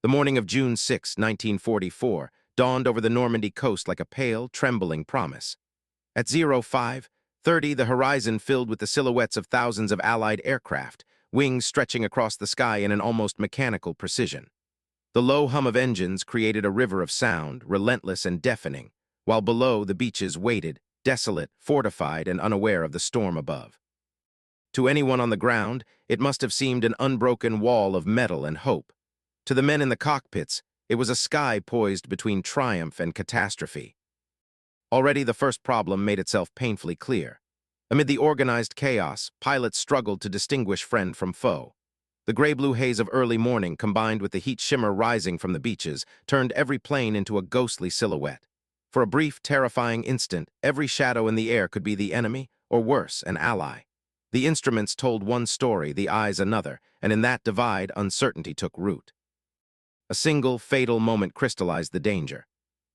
The morning of June 6, 1944, dawned over the Normandy coast like a pale, trembling promise. At 05:30, the horizon filled with the silhouettes of thousands of Allied aircraft, wings stretching across the sky in an almost mechanical precision. The low hum of engines created a river of sound, relentless and deafening, while below the beaches waited, desolate, fortified, and unaware of the storm above. To anyone on the ground, it must have seemed an unbroken wall of metal and hope. To the men in the cockpits, it was a sky poised between triumph and catastrophe. Already the first problem made itself painfully clear. Amid the organized chaos, pilots struggled to distinguish friend from foe. The gray-blue haze of early morning, combined with the heat shimmer rising from the beaches, turned every plane into a ghostly silhouette. For a brief, terrifying instant, every shadow in the air could be the enemy, or worse, an ally. The instruments told one story, the eyes another, and in that divide, uncertainty took root. A single, fatal moment crystallized the danger.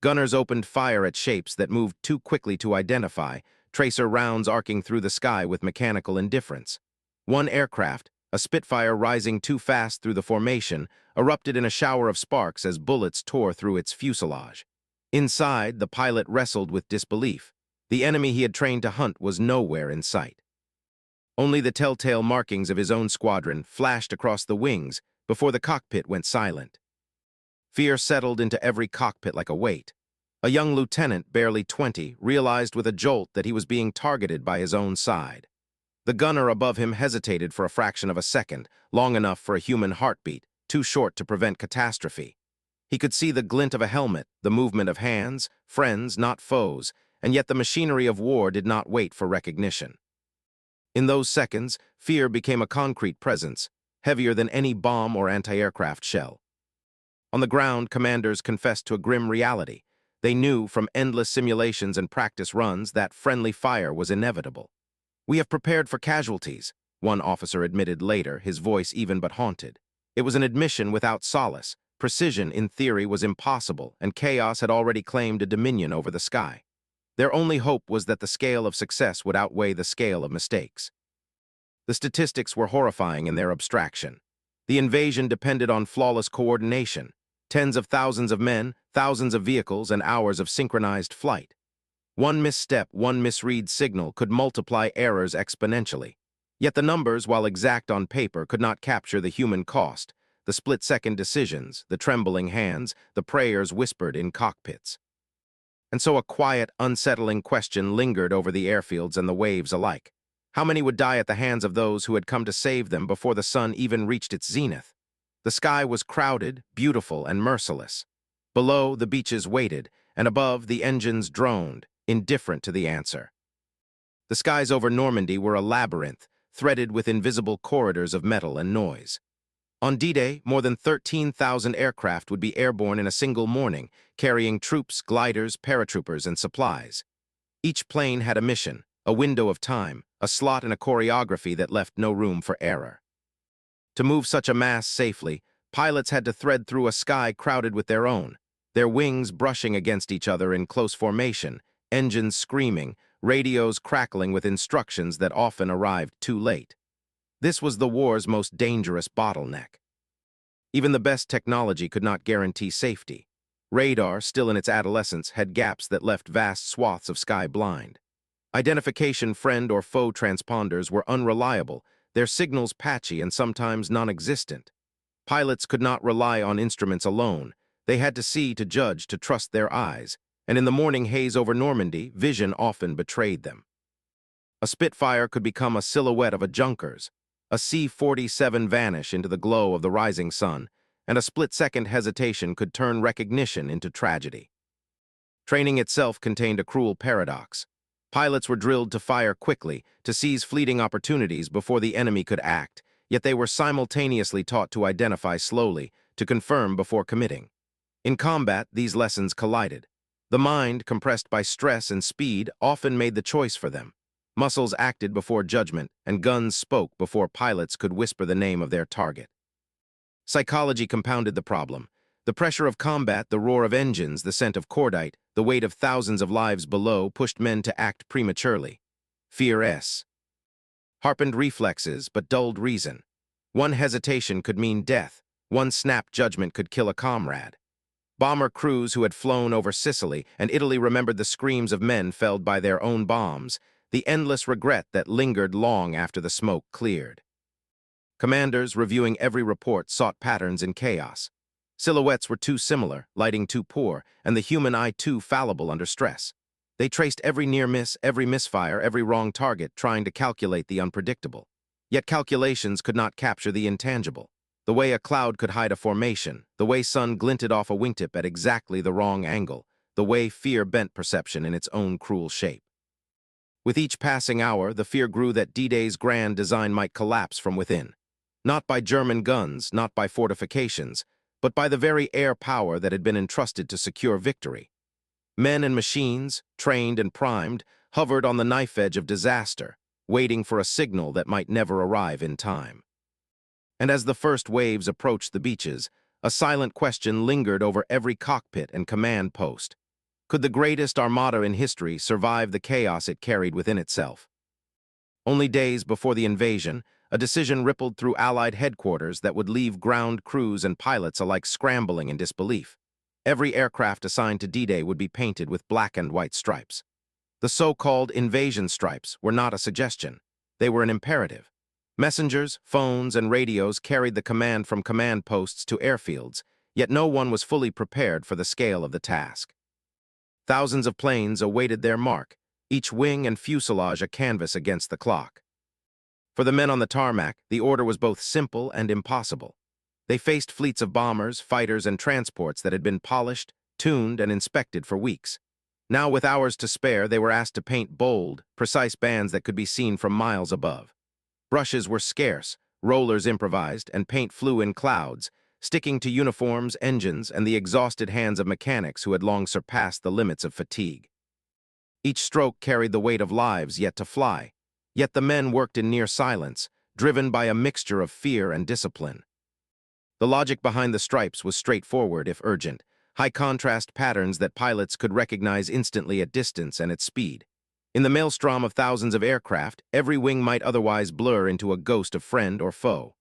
Gunners opened fire at shapes that moved too quickly to identify, tracer rounds arcing through the sky with mechanical indifference. One aircraft, a Spitfire rising too fast through the formation, erupted in a shower of sparks as bullets tore through its fuselage. Inside, the pilot wrestled with disbelief. The enemy he had trained to hunt was nowhere in sight. Only the telltale markings of his own squadron flashed across the wings before the cockpit went silent. Fear settled into every cockpit like a weight. A young lieutenant, barely 20, realized with a jolt that he was being targeted by his own side. The gunner above him hesitated for a fraction of a second, long enough for a human heartbeat, too short to prevent catastrophe. He could see the glint of a helmet, the movement of hands, friends, not foes, and yet the machinery of war did not wait for recognition. In those seconds, fear became a concrete presence, heavier than any bomb or anti-aircraft shell. On the ground, commanders confessed to a grim reality. They knew from endless simulations and practice runs that friendly fire was inevitable. "We have prepared for casualties," one officer admitted later, his voice even but haunted. It was an admission without solace. Precision, in theory, was impossible, and chaos had already claimed a dominion over the sky. Their only hope was that the scale of success would outweigh the scale of mistakes. The statistics were horrifying in their abstraction. The invasion depended on flawless coordination. Tens of thousands of men, thousands of vehicles, and hours of synchronized flight. One misstep, one misread signal could multiply errors exponentially. Yet the numbers, while exact on paper, could not capture the human cost, the split-second decisions, the trembling hands, the prayers whispered in cockpits. And so a quiet, unsettling question lingered over the airfields and the waves alike. How many would die at the hands of those who had come to save them before the sun even reached its zenith? The sky was crowded, beautiful, and merciless. Below, the beaches waited, and above, the engines droned, indifferent to the answer. The skies over Normandy were a labyrinth, threaded with invisible corridors of metal and noise. On D-Day, more than 13,000 aircraft would be airborne in a single morning, carrying troops, gliders, paratroopers, and supplies. Each plane had a mission, a window of time, a slot in a choreography that left no room for error. To move such a mass safely, pilots had to thread through a sky crowded with their own, their wings brushing against each other in close formation, engines screaming, radios crackling with instructions that often arrived too late. This was the war's most dangerous bottleneck. Even the best technology could not guarantee safety. Radar, still in its adolescence, had gaps that left vast swaths of sky blind. Identification friend or foe transponders were unreliable, their signals patchy and sometimes non-existent. Pilots could not rely on instruments alone. They had to see, to judge, to trust their eyes, and in the morning haze over Normandy, vision often betrayed them. A Spitfire could become a silhouette of a Junkers, a C-47 vanish into the glow of the rising sun, and a split-second hesitation could turn recognition into tragedy. Training itself contained a cruel paradox. Pilots were drilled to fire quickly, to seize fleeting opportunities before the enemy could act, yet they were simultaneously taught to identify slowly, to confirm before committing. In combat, these lessons collided. The mind, compressed by stress and speed, often made the choice for them. Muscles acted before judgment, and guns spoke before pilots could whisper the name of their target. Psychology compounded the problem. The pressure of combat, the roar of engines, the scent of cordite, the weight of thousands of lives below pushed men to act prematurely. Fear harpened reflexes but dulled reason. One hesitation could mean death. One snap judgment could kill a comrade. Bomber crews who had flown over Sicily and Italy remembered the screams of men felled by their own bombs, the endless regret that lingered long after the smoke cleared. Commanders, reviewing every report, sought patterns in chaos. Silhouettes were too similar, lighting too poor, and the human eye too fallible under stress. They traced every near miss, every misfire, every wrong target, trying to calculate the unpredictable. Yet calculations could not capture the intangible. The way a cloud could hide a formation, the way sun glinted off a wingtip at exactly the wrong angle, the way fear bent perception in its own cruel shape. With each passing hour, the fear grew that D-Day's grand design might collapse from within. Not by German guns, not by fortifications, but by the very air power that had been entrusted to secure victory. Men and machines, trained and primed, hovered on the knife edge of disaster, waiting for a signal that might never arrive in time. And as the first waves approached the beaches, a silent question lingered over every cockpit and command post. Could the greatest armada in history survive the chaos it carried within itself? Only days before the invasion, a decision rippled through Allied headquarters that would leave ground crews and pilots alike scrambling in disbelief. Every aircraft assigned to D-Day would be painted with black and white stripes. The so-called invasion stripes were not a suggestion. They were an imperative. Messengers, phones, and radios carried the command from command posts to airfields, yet no one was fully prepared for the scale of the task. Thousands of planes awaited their mark, each wing and fuselage a canvas against the clock. For the men on the tarmac, the order was both simple and impossible. They faced fleets of bombers, fighters, and transports that had been polished, tuned, and inspected for weeks. Now, with hours to spare, they were asked to paint bold, precise bands that could be seen from miles above. Brushes were scarce, rollers improvised, and paint flew in clouds, sticking to uniforms, engines, and the exhausted hands of mechanics who had long surpassed the limits of fatigue. Each stroke carried the weight of lives yet to fly, yet the men worked in near silence, driven by a mixture of fear and discipline. The logic behind the stripes was straightforward if urgent, high-contrast patterns that pilots could recognize instantly at distance and at speed. In the maelstrom of thousands of aircraft, every wing might otherwise blur into a ghost of friend or foe.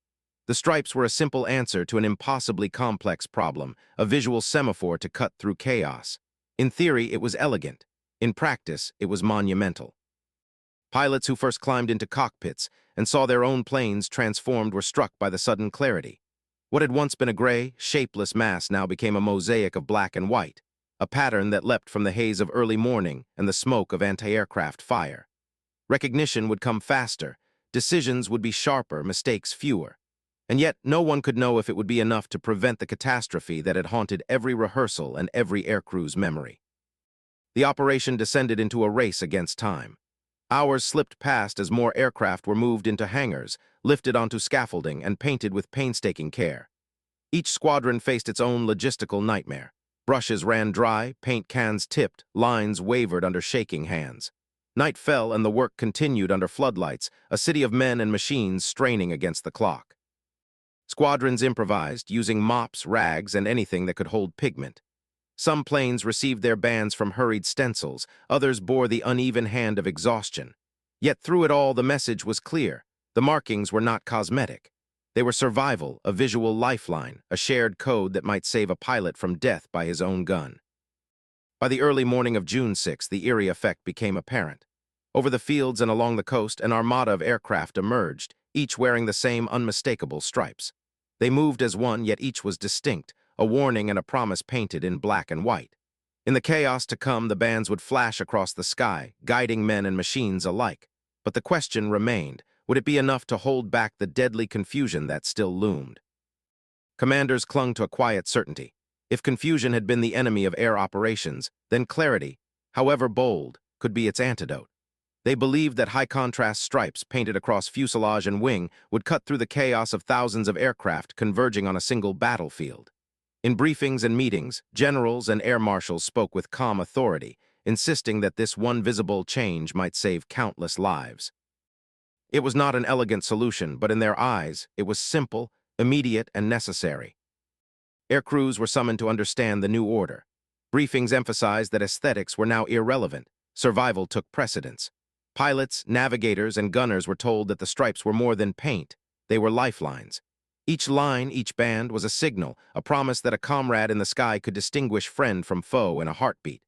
The stripes were a simple answer to an impossibly complex problem, a visual semaphore to cut through chaos. In theory, it was elegant. In practice, it was monumental. Pilots who first climbed into cockpits and saw their own planes transformed were struck by the sudden clarity. What had once been a gray, shapeless mass now became a mosaic of black and white, a pattern that leapt from the haze of early morning and the smoke of anti-aircraft fire. Recognition would come faster, decisions would be sharper, mistakes fewer. And yet, no one could know if it would be enough to prevent the catastrophe that had haunted every rehearsal and every aircrew's memory. The operation descended into a race against time. Hours slipped past as more aircraft were moved into hangars, lifted onto scaffolding, and painted with painstaking care. Each squadron faced its own logistical nightmare. Brushes ran dry, paint cans tipped, lines wavered under shaking hands. Night fell and the work continued under floodlights, a city of men and machines straining against the clock. Squadrons improvised, using mops, rags, and anything that could hold pigment. Some planes received their bands from hurried stencils, others bore the uneven hand of exhaustion. Yet through it all, the message was clear. The markings were not cosmetic. They were survival, a visual lifeline, a shared code that might save a pilot from death by his own gun. By the early morning of June 6, the eerie effect became apparent. Over the fields and along the coast, an armada of aircraft emerged, each wearing the same unmistakable stripes. They moved as one, yet each was distinct, a warning and a promise painted in black and white. In the chaos to come, the bands would flash across the sky, guiding men and machines alike. But the question remained, would it be enough to hold back the deadly confusion that still loomed? Commanders clung to a quiet certainty. If confusion had been the enemy of air operations, then clarity, however bold, could be its antidote. They believed that high-contrast stripes painted across fuselage and wing would cut through the chaos of thousands of aircraft converging on a single battlefield. In briefings and meetings, generals and air marshals spoke with calm authority, insisting that this one visible change might save countless lives. It was not an elegant solution, but in their eyes, it was simple, immediate, and necessary. Air crews were summoned to understand the new order. Briefings emphasized that aesthetics were now irrelevant. Survival took precedence. Pilots, navigators, and gunners were told that the stripes were more than paint. They were lifelines. Each line, each band was a signal, a promise that a comrade in the sky could distinguish friend from foe in a heartbeat.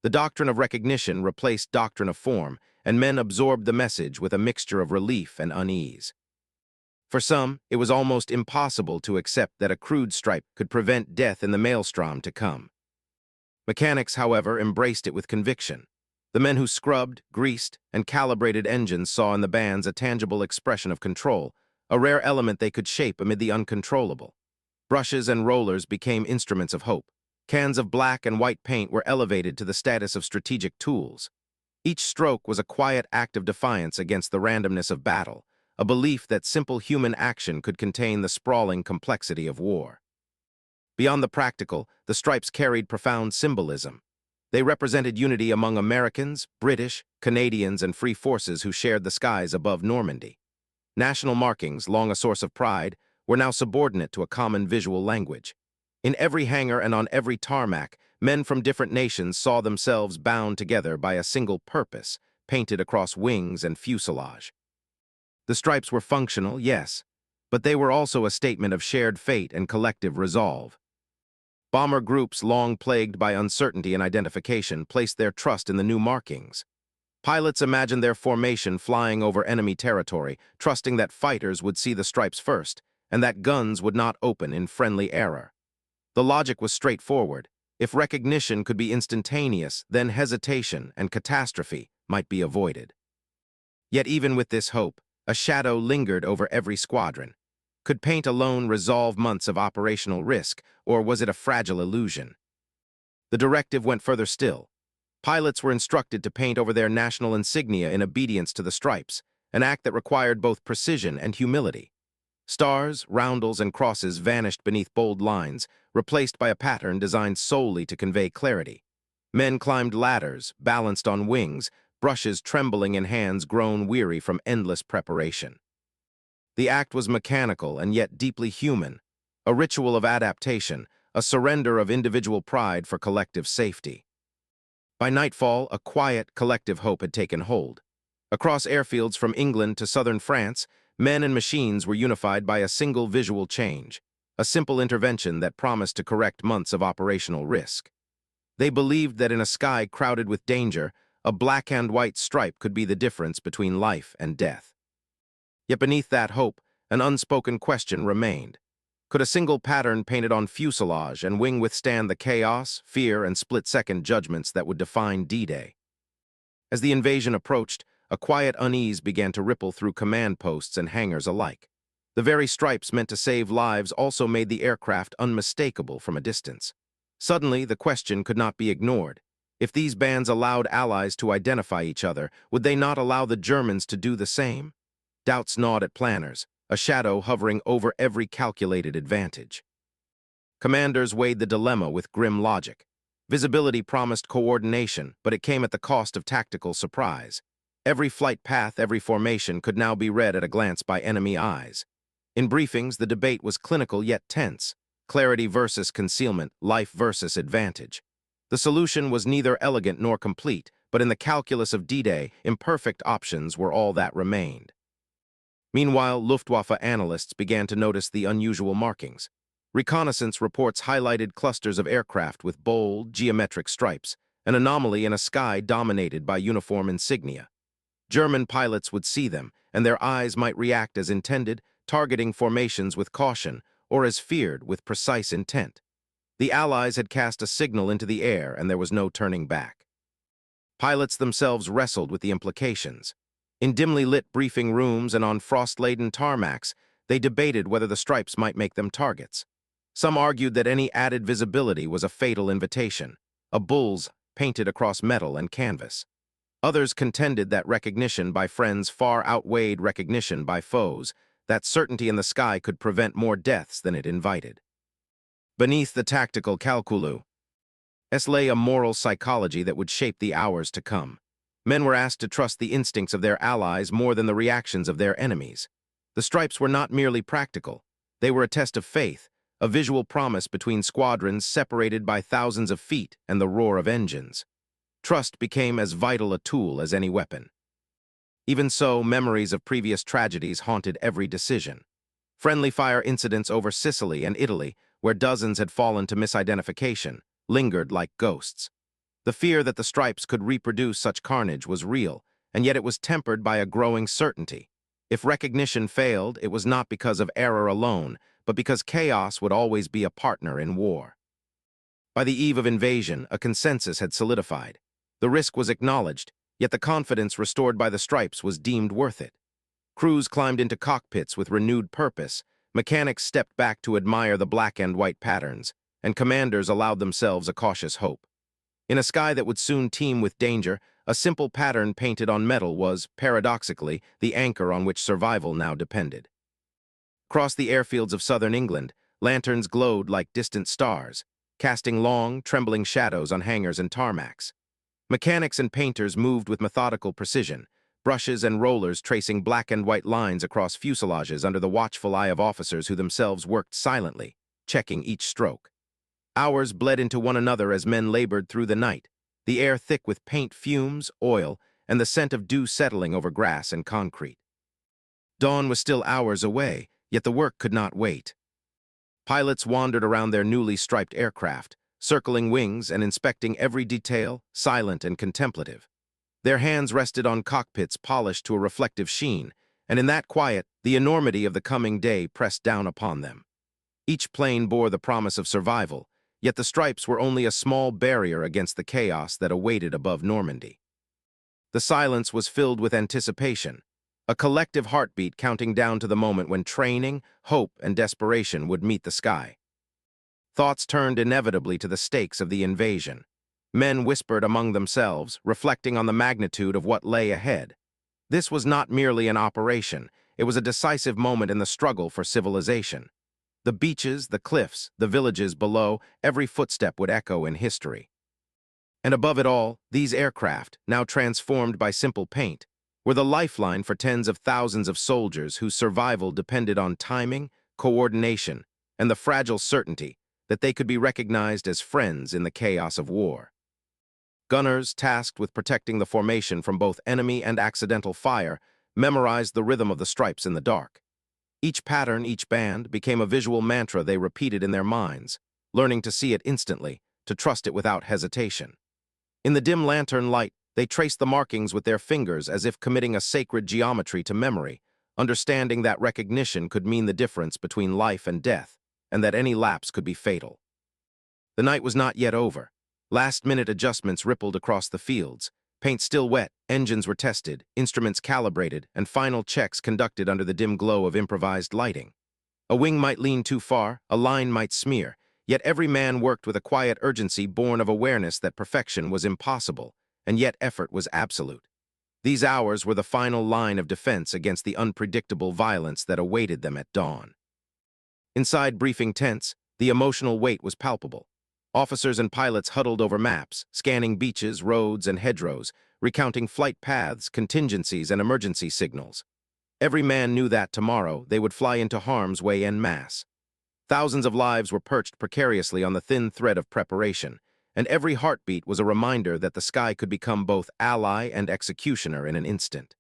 The doctrine of recognition replaced doctrine of form, and men absorbed the message with a mixture of relief and unease. For some, it was almost impossible to accept that a crude stripe could prevent death in the maelstrom to come. Mechanics, however, embraced it with conviction. The men who scrubbed, greased, and calibrated engines saw in the bands a tangible expression of control, a rare element they could shape amid the uncontrollable. Brushes and rollers became instruments of hope. Cans of black and white paint were elevated to the status of strategic tools. Each stroke was a quiet act of defiance against the randomness of battle, a belief that simple human action could contain the sprawling complexity of war. Beyond the practical, the stripes carried profound symbolism. They represented unity among Americans, British, Canadians, and free forces who shared the skies above Normandy. National markings, long a source of pride, were now subordinate to a common visual language. In every hangar and on every tarmac, men from different nations saw themselves bound together by a single purpose, painted across wings and fuselage. The stripes were functional, yes, but they were also a statement of shared fate and collective resolve. Bomber groups, long plagued by uncertainty and identification, placed their trust in the new markings. Pilots imagined their formation flying over enemy territory, trusting that fighters would see the stripes first, and that guns would not open in friendly error. The logic was straightforward. If recognition could be instantaneous, then hesitation and catastrophe might be avoided. Yet even with this hope, a shadow lingered over every squadron. Could paint alone resolve months of operational risk, or was it a fragile illusion? The directive went further still. Pilots were instructed to paint over their national insignia in obedience to the stripes, an act that required both precision and humility. Stars, roundels, and crosses vanished beneath bold lines, replaced by a pattern designed solely to convey clarity. Men climbed ladders, balanced on wings, brushes trembling in hands grown weary from endless preparation. The act was mechanical and yet deeply human, a ritual of adaptation, a surrender of individual pride for collective safety. By nightfall, a quiet, collective hope had taken hold. Across airfields from England to southern France, men and machines were unified by a single visual change, a simple intervention that promised to correct months of operational risk. They believed that in a sky crowded with danger, a black and white stripe could be the difference between life and death. Yet beneath that hope, an unspoken question remained. Could a single pattern painted on fuselage and wing withstand the chaos, fear, and split-second judgments that would define D-Day? As the invasion approached, a quiet unease began to ripple through command posts and hangars alike. The very stripes meant to save lives also made the aircraft unmistakable from a distance. Suddenly, the question could not be ignored. If these bands allowed allies to identify each other, would they not allow the Germans to do the same? Doubts gnawed at planners, a shadow hovering over every calculated advantage. Commanders weighed the dilemma with grim logic. Visibility promised coordination, but it came at the cost of tactical surprise. Every flight path, every formation could now be read at a glance by enemy eyes. In briefings, the debate was clinical yet tense. Clarity versus concealment, life versus advantage. The solution was neither elegant nor complete, but in the calculus of D-Day, imperfect options were all that remained. Meanwhile, Luftwaffe analysts began to notice the unusual markings. Reconnaissance reports highlighted clusters of aircraft with bold, geometric stripes, an anomaly in a sky dominated by uniform insignia. German pilots would see them, and their eyes might react as intended, targeting formations with caution, or as feared with precise intent. The Allies had cast a signal into the air, and there was no turning back. Pilots themselves wrestled with the implications. In dimly lit briefing rooms and on frost-laden tarmacs, they debated whether the stripes might make them targets. Some argued that any added visibility was a fatal invitation, a bull's painted across metal and canvas. Others contended that recognition by friends far outweighed recognition by foes, that certainty in the sky could prevent more deaths than it invited. Beneath the tactical calculu, lay a moral psychology that would shape the hours to come. Men were asked to trust the instincts of their allies more than the reactions of their enemies. The stripes were not merely practical. They were a test of faith, a visual promise between squadrons separated by thousands of feet and the roar of engines. Trust became as vital a tool as any weapon. Even so, memories of previous tragedies haunted every decision. Friendly fire incidents over Sicily and Italy, where dozens had fallen to misidentification, lingered like ghosts. The fear that the stripes could reproduce such carnage was real, and yet it was tempered by a growing certainty. If recognition failed, it was not because of error alone, but because chaos would always be a partner in war. By the eve of invasion, a consensus had solidified. The risk was acknowledged, yet the confidence restored by the stripes was deemed worth it. Crews climbed into cockpits with renewed purpose, mechanics stepped back to admire the black and white patterns, and commanders allowed themselves a cautious hope. In a sky that would soon teem with danger, a simple pattern painted on metal was, paradoxically, the anchor on which survival now depended. Across the airfields of southern England, lanterns glowed like distant stars, casting long, trembling shadows on hangars and tarmacs. Mechanics and painters moved with methodical precision, brushes and rollers tracing black and white lines across fuselages under the watchful eye of officers who themselves worked silently, checking each stroke. Hours bled into one another as men labored through the night, the air thick with paint fumes, oil, and the scent of dew settling over grass and concrete. Dawn was still hours away, yet the work could not wait. Pilots wandered around their newly striped aircraft, circling wings and inspecting every detail, silent and contemplative. Their hands rested on cockpits polished to a reflective sheen, and in that quiet, the enormity of the coming day pressed down upon them. Each plane bore the promise of survival, yet the stripes were only a small barrier against the chaos that awaited above Normandy. The silence was filled with anticipation, a collective heartbeat counting down to the moment when training, hope, and desperation would meet the sky. Thoughts turned inevitably to the stakes of the invasion. Men whispered among themselves, reflecting on the magnitude of what lay ahead. This was not merely an operation, it was a decisive moment in the struggle for civilization. The beaches, the cliffs, the villages below, every footstep would echo in history. And above it all, these aircraft, now transformed by simple paint, were the lifeline for tens of thousands of soldiers whose survival depended on timing, coordination, and the fragile certainty that they could be recognized as friends in the chaos of war. Gunners, tasked with protecting the formation from both enemy and accidental fire, memorized the rhythm of the stripes in the dark. Each pattern, each band, became a visual mantra they repeated in their minds, learning to see it instantly, to trust it without hesitation. In the dim lantern light, they traced the markings with their fingers as if committing a sacred geometry to memory, understanding that recognition could mean the difference between life and death, and that any lapse could be fatal. The night was not yet over. Last-minute adjustments rippled across the fields. Paint still wet, engines were tested, instruments calibrated, and final checks conducted under the dim glow of improvised lighting. A wing might lean too far, a line might smear, yet every man worked with a quiet urgency born of awareness that perfection was impossible, and yet effort was absolute. These hours were the final line of defense against the unpredictable violence that awaited them at dawn. Inside briefing tents, the emotional weight was palpable. Officers and pilots huddled over maps, scanning beaches, roads, and hedgerows, recounting flight paths, contingencies, and emergency signals. Every man knew that tomorrow they would fly into harm's way en masse. Thousands of lives were perched precariously on the thin thread of preparation, and every heartbeat was a reminder that the sky could become both ally and executioner in an instant.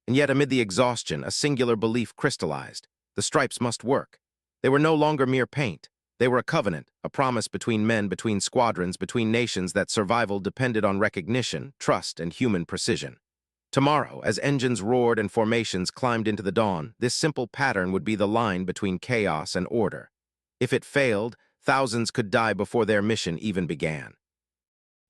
And yet, amid the exhaustion, a singular belief crystallized. The stripes must work. They were no longer mere paint. They were a covenant, a promise between men, between squadrons, between nations that survival depended on recognition, trust, and human precision. Tomorrow, as engines roared and formations climbed into the dawn, this simple pattern would be the line between chaos and order. If it failed, thousands could die before their mission even began.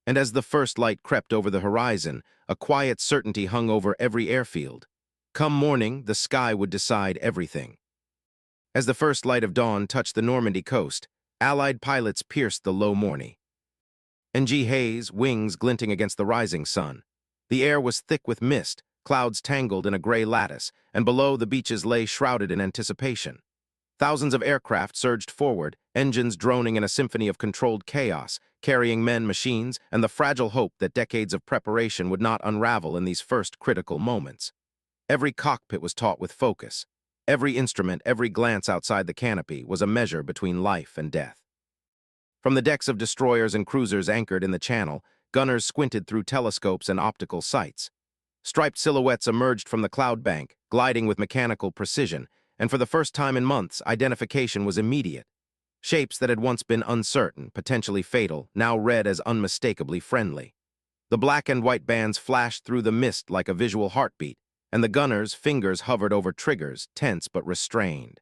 And as the first light crept over the horizon, a quiet certainty hung over every airfield. Come morning, the sky would decide everything. As the first light of dawn touched the Normandy coast, Allied pilots pierced the low morning. NG haze, wings glinting against the rising sun. The air was thick with mist, clouds tangled in a gray lattice, and below the beaches lay shrouded in anticipation. Thousands of aircraft surged forward, engines droning in a symphony of controlled chaos, carrying men, machines, and the fragile hope that decades of preparation would not unravel in these first critical moments. Every cockpit was taut with focus. Every instrument, every glance outside the canopy was a measure between life and death. From the decks of destroyers and cruisers anchored in the channel, gunners squinted through telescopes and optical sights. Striped silhouettes emerged from the cloud bank, gliding with mechanical precision, and for the first time in months, identification was immediate. Shapes that had once been uncertain, potentially fatal, now read as unmistakably friendly. The black and white bands flashed through the mist like a visual heartbeat, and the gunners' fingers hovered over triggers, tense but restrained.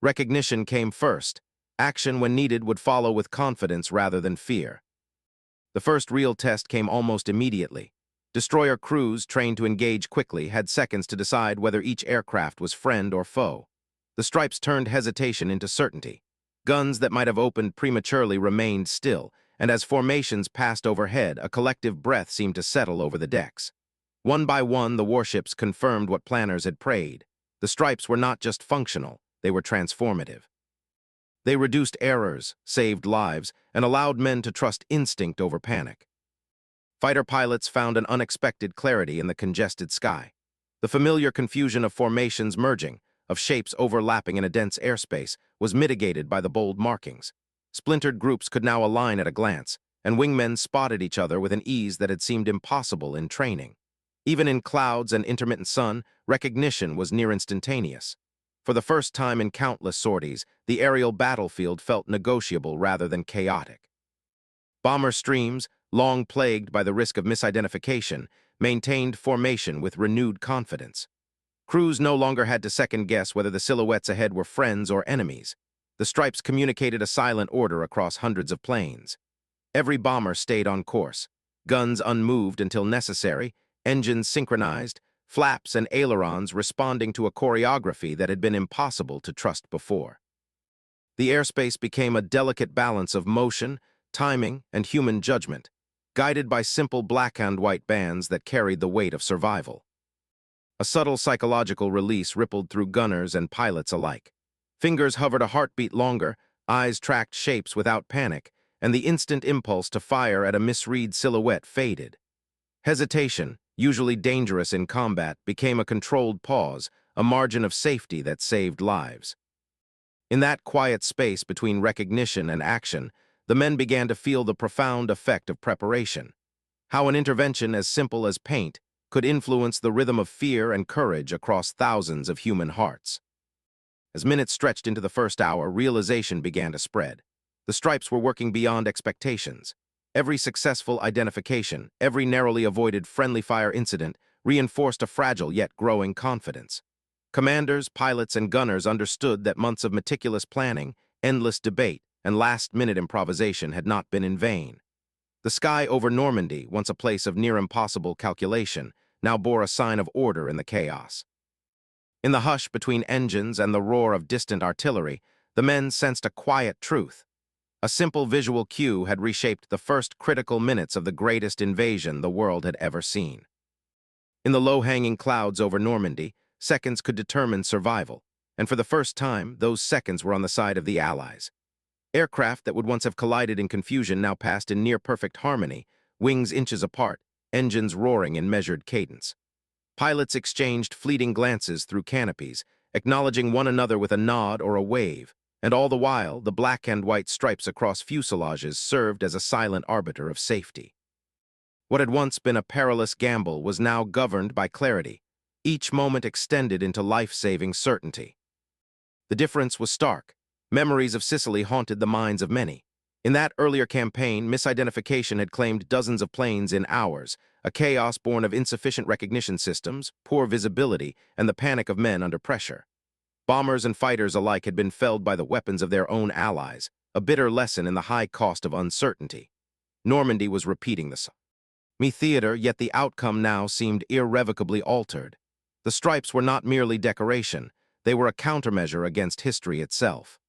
Recognition came first. Action, when needed, would follow with confidence rather than fear. The first real test came almost immediately. Destroyer crews, trained to engage quickly, had seconds to decide whether each aircraft was friend or foe. The stripes turned hesitation into certainty. Guns that might have opened prematurely remained still, and as formations passed overhead, a collective breath seemed to settle over the decks. One by one, the warships confirmed what planners had prayed. The stripes were not just functional, they were transformative. They reduced errors, saved lives, and allowed men to trust instinct over panic. Fighter pilots found an unexpected clarity in the congested sky. The familiar confusion of formations merging, of shapes overlapping in a dense airspace, was mitigated by the bold markings. Splintered groups could now align at a glance, and wingmen spotted each other with an ease that had seemed impossible in training. Even in clouds and intermittent sun, recognition was near instantaneous. For the first time in countless sorties, the aerial battlefield felt negotiable rather than chaotic. Bomber streams, long plagued by the risk of misidentification, maintained formation with renewed confidence. Crews no longer had to second-guess whether the silhouettes ahead were friends or enemies. The stripes communicated a silent order across hundreds of planes. Every bomber stayed on course, guns unmoved until necessary, engines synchronized, flaps and ailerons responding to a choreography that had been impossible to trust before. The airspace became a delicate balance of motion, timing, and human judgment, guided by simple black and white bands that carried the weight of survival. A subtle psychological release rippled through gunners and pilots alike. Fingers hovered a heartbeat longer, eyes tracked shapes without panic, and the instant impulse to fire at a misread silhouette faded. Hesitation, usually dangerous in combat, became a controlled pause, a margin of safety that saved lives. In that quiet space between recognition and action, the men began to feel the profound effect of preparation. How an intervention as simple as paint could influence the rhythm of fear and courage across thousands of human hearts. As minutes stretched into the first hour, realization began to spread. The stripes were working beyond expectations. Every successful identification, every narrowly avoided friendly fire incident reinforced a fragile yet growing confidence. Commanders, pilots, and gunners understood that months of meticulous planning, endless debate, and last-minute improvisation had not been in vain. The sky over Normandy, once a place of near-impossible calculation, now bore a sign of order in the chaos. In the hush between engines and the roar of distant artillery, the men sensed a quiet truth. A simple visual cue had reshaped the first critical minutes of the greatest invasion the world had ever seen. In the low-hanging clouds over Normandy, seconds could determine survival, and for the first time, those seconds were on the side of the Allies. Aircraft that would once have collided in confusion now passed in near-perfect harmony, wings inches apart, engines roaring in measured cadence. Pilots exchanged fleeting glances through canopies, acknowledging one another with a nod or a wave, and all the while, the black and white stripes across fuselages served as a silent arbiter of safety. What had once been a perilous gamble was now governed by clarity. Each moment extended into life-saving certainty. The difference was stark. Memories of Sicily haunted the minds of many. In that earlier campaign, misidentification had claimed dozens of planes in hours, a chaos born of insufficient recognition systems, poor visibility, and the panic of men under pressure. Bombers and fighters alike had been felled by the weapons of their own allies, a bitter lesson in the high cost of uncertainty. Normandy was repeating the theater, yet the outcome now seemed irrevocably altered. The stripes were not merely decoration, they were a countermeasure against history itself.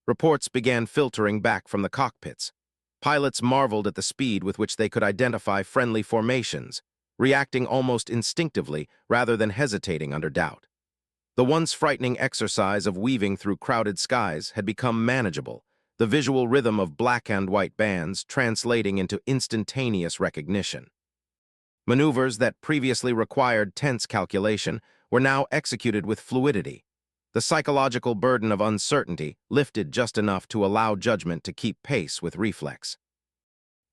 Reports began filtering back from the cockpits. Pilots marveled at the speed with which they could identify friendly formations, reacting almost instinctively rather than hesitating under doubt. The once frightening exercise of weaving through crowded skies had become manageable, the visual rhythm of black and white bands translating into instantaneous recognition. Maneuvers that previously required tense calculation were now executed with fluidity. The psychological burden of uncertainty lifted just enough to allow judgment to keep pace with reflex.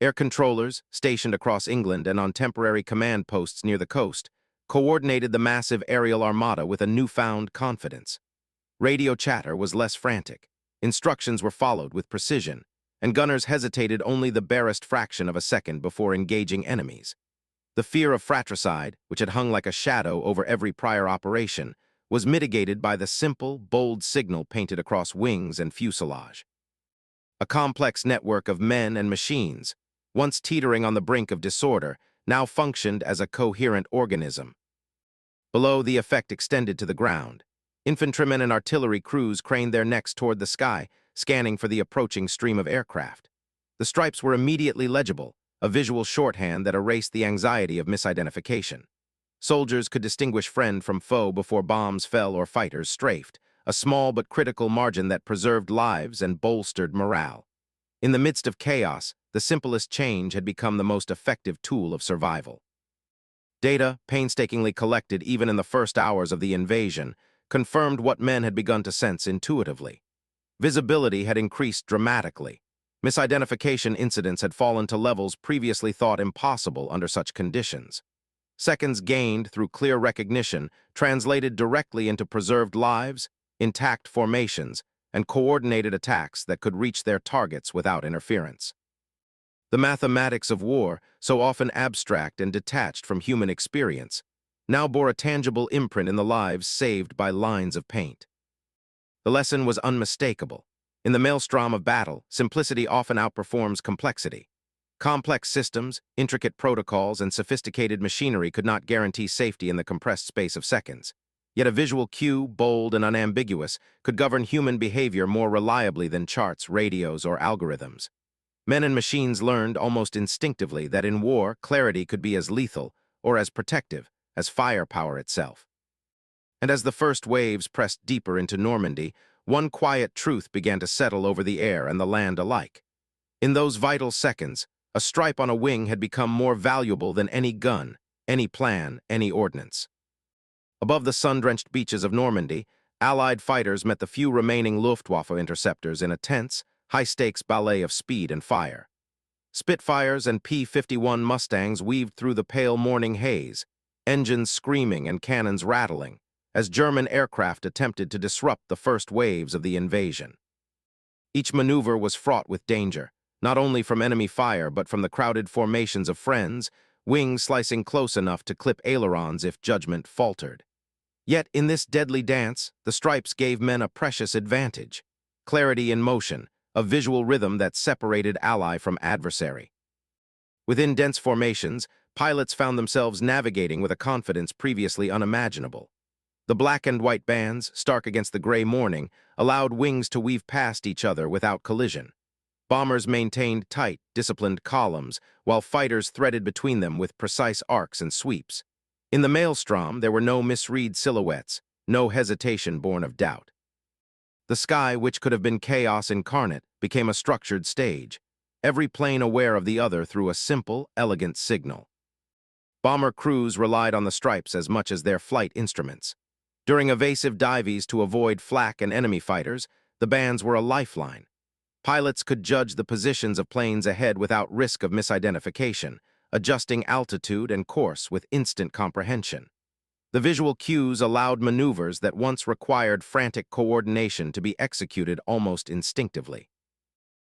Air controllers, stationed across England and on temporary command posts near the coast, coordinated the massive aerial armada with a newfound confidence. Radio chatter was less frantic. Instructions were followed with precision, and gunners hesitated only the barest fraction of a second before engaging enemies. The fear of fratricide, which had hung like a shadow over every prior operation, was mitigated by the simple, bold signal painted across wings and fuselage. A complex network of men and machines, once teetering on the brink of disorder, now functioned as a coherent organism. Below, the effect extended to the ground. Infantrymen and artillery crews craned their necks toward the sky, scanning for the approaching stream of aircraft. The stripes were immediately legible, a visual shorthand that erased the anxiety of misidentification. Soldiers could distinguish friend from foe before bombs fell or fighters strafed, a small but critical margin that preserved lives and bolstered morale. In the midst of chaos, the simplest change had become the most effective tool of survival. Data, painstakingly collected even in the first hours of the invasion, confirmed what men had begun to sense intuitively. Visibility had increased dramatically. Misidentification incidents had fallen to levels previously thought impossible under such conditions. Seconds gained through clear recognition translated directly into preserved lives, intact formations, and coordinated attacks that could reach their targets without interference. The mathematics of war, so often abstract and detached from human experience, now bore a tangible imprint in the lives saved by lines of paint. The lesson was unmistakable. In the maelstrom of battle, simplicity often outperforms complexity. Complex systems, intricate protocols, and sophisticated machinery could not guarantee safety in the compressed space of seconds. Yet a visual cue, bold and unambiguous, could govern human behavior more reliably than charts, radios, or algorithms. Men and machines learned almost instinctively that in war, clarity could be as lethal, or as protective, as firepower itself. And as the first waves pressed deeper into Normandy, one quiet truth began to settle over the air and the land alike. In those vital seconds, a stripe on a wing had become more valuable than any gun, any plan, any ordnance. Above the sun-drenched beaches of Normandy, Allied fighters met the few remaining Luftwaffe interceptors in a tense, high-stakes ballet of speed and fire. Spitfires and P-51 Mustangs weaved through the pale morning haze, engines screaming and cannons rattling, as German aircraft attempted to disrupt the first waves of the invasion. Each maneuver was fraught with danger, not only from enemy fire but from the crowded formations of friends, wings slicing close enough to clip ailerons if judgment faltered. Yet in this deadly dance, the stripes gave men a precious advantage: clarity in motion, a visual rhythm that separated ally from adversary. Within dense formations, pilots found themselves navigating with a confidence previously unimaginable. The black and white bands, stark against the gray morning, allowed wings to weave past each other without collision. Bombers maintained tight, disciplined columns, while fighters threaded between them with precise arcs and sweeps. In the maelstrom, there were no misread silhouettes, no hesitation born of doubt. The sky, which could have been chaos incarnate, became a structured stage, every plane aware of the other through a simple, elegant signal. Bomber crews relied on the stripes as much as their flight instruments. During evasive dives to avoid flak and enemy fighters, the bands were a lifeline. Pilots could judge the positions of planes ahead without risk of misidentification, adjusting altitude and course with instant comprehension. The visual cues allowed maneuvers that once required frantic coordination to be executed almost instinctively.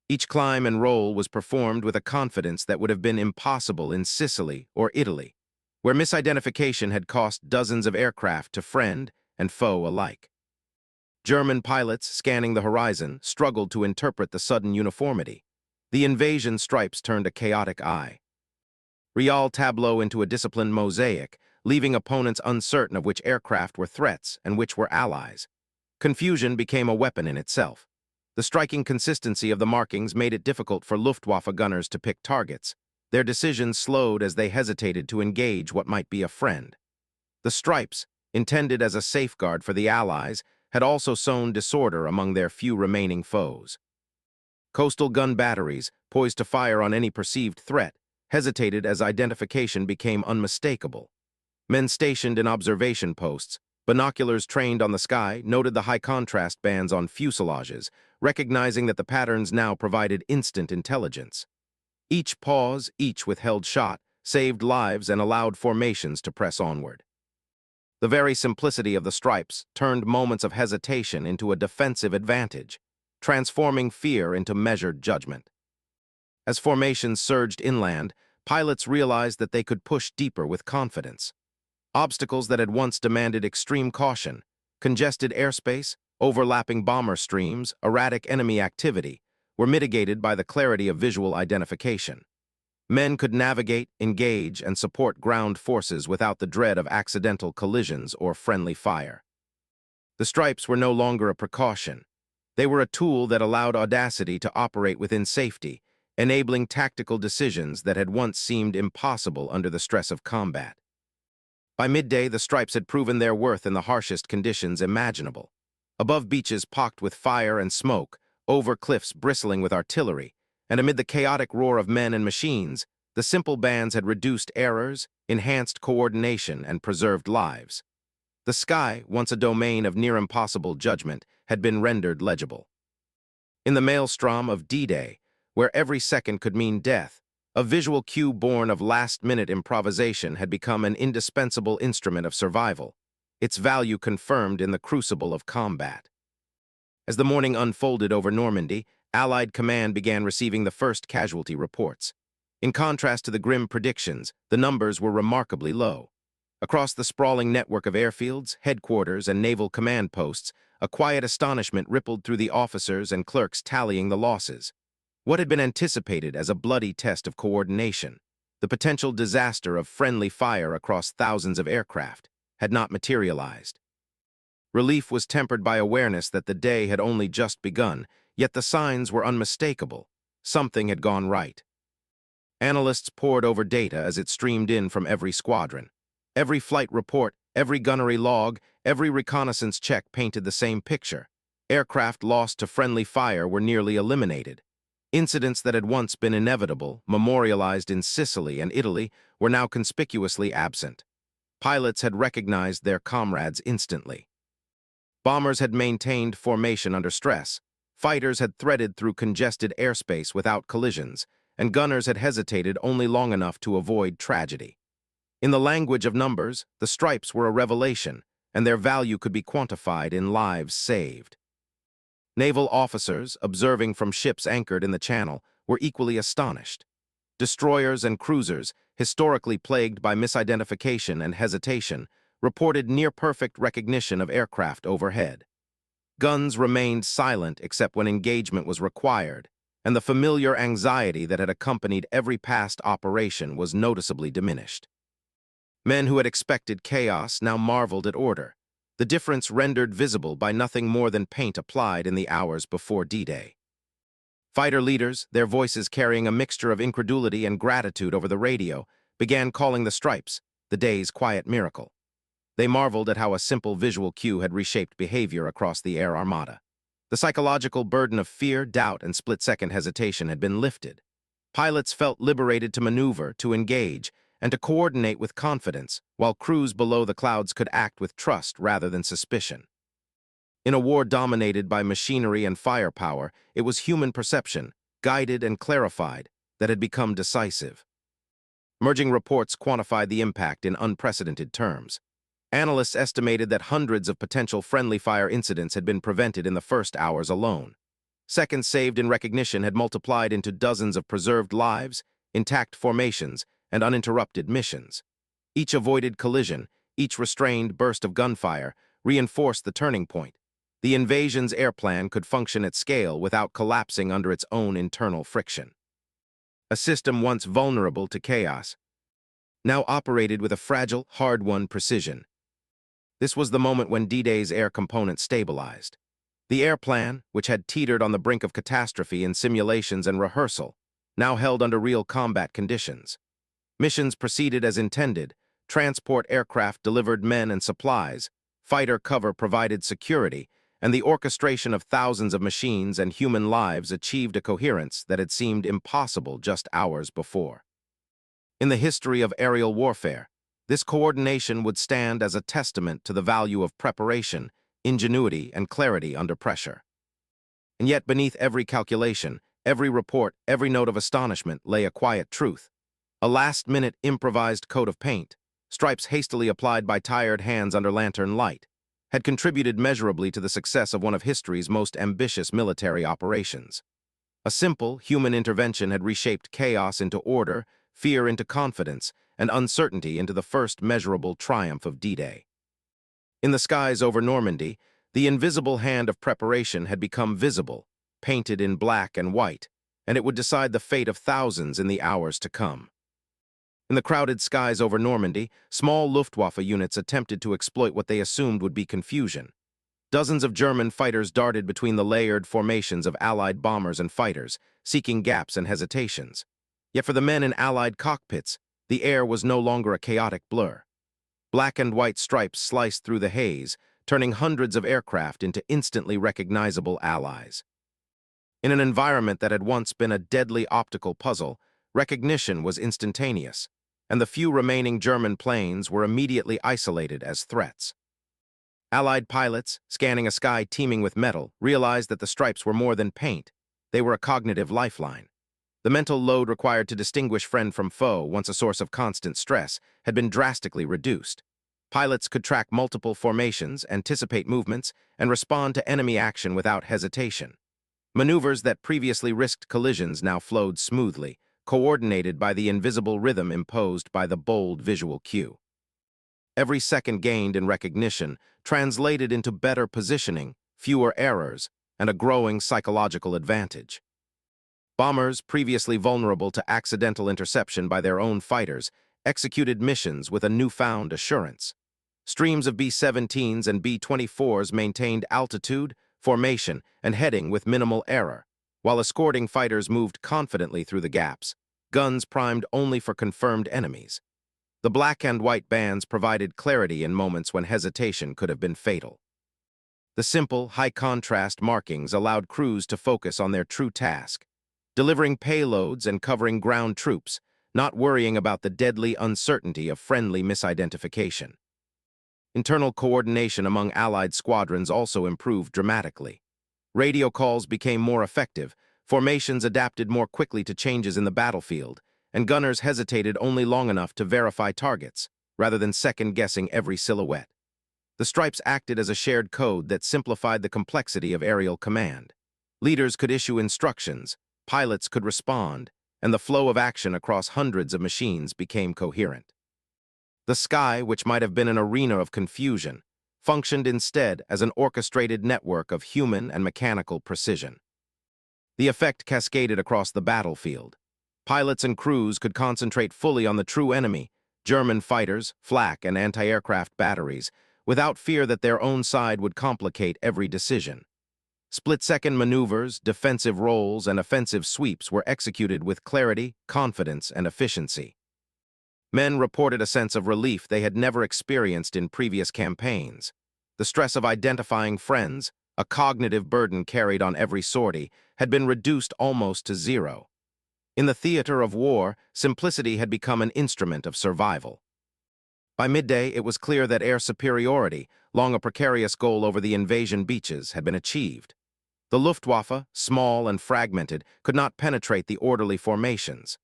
Each climb and roll was performed with a confidence that would have been impossible in Sicily or Italy, where misidentification had cost dozens of aircraft to friend and foe alike. German pilots, scanning the horizon, struggled to interpret the sudden uniformity. The invasion stripes turned a chaotic eye. Real tableau into a disciplined mosaic, leaving opponents uncertain of which aircraft were threats and which were allies. Confusion became a weapon in itself. The striking consistency of the markings made it difficult for Luftwaffe gunners to pick targets. Their decisions slowed as they hesitated to engage what might be a friend. The stripes, intended as a safeguard for the Allies, had also sown disorder among their few remaining foes. Coastal gun batteries, poised to fire on any perceived threat, hesitated as identification became unmistakable. Men stationed in observation posts, binoculars trained on the sky, noted the high contrast bands on fuselages, recognizing that the patterns now provided instant intelligence. Each pause, each withheld shot, saved lives and allowed formations to press onward. The very simplicity of the stripes turned moments of hesitation into a defensive advantage, transforming fear into measured judgment. As formations surged inland, pilots realized that they could push deeper with confidence. Obstacles that had once demanded extreme caution, congested airspace, overlapping bomber streams, erratic enemy activity, were mitigated by the clarity of visual identification. Men could navigate, engage, and support ground forces without the dread of accidental collisions or friendly fire. The stripes were no longer a precaution. They were a tool that allowed audacity to operate within safety, enabling tactical decisions that had once seemed impossible under the stress of combat. By midday, the stripes had proven their worth in the harshest conditions imaginable. Above beaches pocked with fire and smoke, over cliffs bristling with artillery, and amid the chaotic roar of men and machines, the simple bands had reduced errors, enhanced coordination, and preserved lives. The sky, once a domain of near-impossible judgment, had been rendered legible. In the maelstrom of D-Day, where every second could mean death, a visual cue born of last-minute improvisation had become an indispensable instrument of survival, its value confirmed in the crucible of combat. As the morning unfolded over Normandy, Allied command began receiving the first casualty reports. In contrast to the grim predictions, the numbers were remarkably low. Across the sprawling network of airfields, headquarters, and naval command posts, a quiet astonishment rippled through the officers and clerks tallying the losses. What had been anticipated as a bloody test of coordination, the potential disaster of friendly fire across thousands of aircraft, had not materialized. Relief was tempered by awareness that the day had only just begun, yet the signs were unmistakable. Something had gone right. Analysts pored over data as it streamed in from every squadron. Every flight report, every gunnery log, every reconnaissance check painted the same picture. Aircraft lost to friendly fire were nearly eliminated. Incidents that had once been inevitable, memorialized in Sicily and Italy, were now conspicuously absent. Pilots had recognized their comrades instantly. Bombers had maintained formation under stress. Fighters had threaded through congested airspace without collisions, and gunners had hesitated only long enough to avoid tragedy. In the language of numbers, the stripes were a revelation, and their value could be quantified in lives saved. Naval officers, observing from ships anchored in the Channel, were equally astonished. Destroyers and cruisers, historically plagued by misidentification and hesitation, reported near-perfect recognition of aircraft overhead. Guns remained silent except when engagement was required, and the familiar anxiety that had accompanied every past operation was noticeably diminished. Men who had expected chaos now marveled at order, the difference rendered visible by nothing more than paint applied in the hours before D-Day. Fighter leaders, their voices carrying a mixture of incredulity and gratitude over the radio, began calling the stripes the day's quiet miracle. They marveled at how a simple visual cue had reshaped behavior across the air armada. The psychological burden of fear, doubt, and split-second hesitation had been lifted. Pilots felt liberated to maneuver, to engage, and to coordinate with confidence, while crews below the clouds could act with trust rather than suspicion. In a war dominated by machinery and firepower, it was human perception, guided and clarified, that had become decisive. Emerging reports quantified the impact in unprecedented terms. Analysts estimated that hundreds of potential friendly fire incidents had been prevented in the first hours alone. Seconds saved in recognition had multiplied into dozens of preserved lives, intact formations, and uninterrupted missions. Each avoided collision, each restrained burst of gunfire, reinforced the turning point. The invasion's air plan could function at scale without collapsing under its own internal friction. A system once vulnerable to chaos now operated with a fragile, hard-won precision. This was the moment when D-Day's air component stabilized. The air plan, which had teetered on the brink of catastrophe in simulations and rehearsal, now held under real combat conditions. Missions proceeded as intended. Transport aircraft delivered men and supplies, fighter cover provided security, and the orchestration of thousands of machines and human lives achieved a coherence that had seemed impossible just hours before. In the history of aerial warfare, this coordination would stand as a testament to the value of preparation, ingenuity, and clarity under pressure. And yet beneath every calculation, every report, every note of astonishment lay a quiet truth, a last-minute improvised coat of paint, stripes hastily applied by tired hands under lantern light, had contributed measurably to the success of one of history's most ambitious military operations. A simple, human intervention had reshaped chaos into order, fear into confidence, and uncertainty into the first measurable triumph of D-Day. In the skies over Normandy, the invisible hand of preparation had become visible, painted in black and white, and it would decide the fate of thousands in the hours to come. In the crowded skies over Normandy, small Luftwaffe units attempted to exploit what they assumed would be confusion. Dozens of German fighters darted between the layered formations of Allied bombers and fighters, seeking gaps and hesitations. Yet for the men in Allied cockpits, the air was no longer a chaotic blur. Black and white stripes sliced through the haze, turning hundreds of aircraft into instantly recognizable allies. In an environment that had once been a deadly optical puzzle, recognition was instantaneous, and the few remaining German planes were immediately isolated as threats. Allied pilots, scanning a sky teeming with metal, realized that the stripes were more than paint. They were a cognitive lifeline. The mental load required to distinguish friend from foe, once a source of constant stress, had been drastically reduced. Pilots could track multiple formations, anticipate movements, and respond to enemy action without hesitation. Maneuvers that previously risked collisions now flowed smoothly, coordinated by the invisible rhythm imposed by the bold visual cue. Every second gained in recognition translated into better positioning, fewer errors, and a growing psychological advantage. Bombers, previously vulnerable to accidental interception by their own fighters, executed missions with a newfound assurance. Streams of B-17s and B-24s maintained altitude, formation, and heading with minimal error, while escorting fighters moved confidently through the gaps, guns primed only for confirmed enemies. The black and white bands provided clarity in moments when hesitation could have been fatal. The simple, high-contrast markings allowed crews to focus on their true task, delivering payloads and covering ground troops, not worrying about the deadly uncertainty of friendly misidentification. Internal coordination among Allied squadrons also improved dramatically. Radio calls became more effective, formations adapted more quickly to changes in the battlefield, and gunners hesitated only long enough to verify targets, rather than second-guessing every silhouette. The stripes acted as a shared code that simplified the complexity of aerial command. Leaders could issue instructions, pilots could respond, and the flow of action across hundreds of machines became coherent. The sky, which might have been an arena of confusion, functioned instead as an orchestrated network of human and mechanical precision. The effect cascaded across the battlefield. Pilots and crews could concentrate fully on the true enemy, German fighters, flak, and anti-aircraft batteries, without fear that their own side would complicate every decision. Split-second maneuvers, defensive roles, and offensive sweeps were executed with clarity, confidence, and efficiency. Men reported a sense of relief they had never experienced in previous campaigns. The stress of identifying friends, a cognitive burden carried on every sortie, had been reduced almost to zero. In the theater of war, simplicity had become an instrument of survival. By midday, it was clear that air superiority, long a precarious goal over the invasion beaches, had been achieved. The Luftwaffe, small and fragmented, could not penetrate the orderly formations.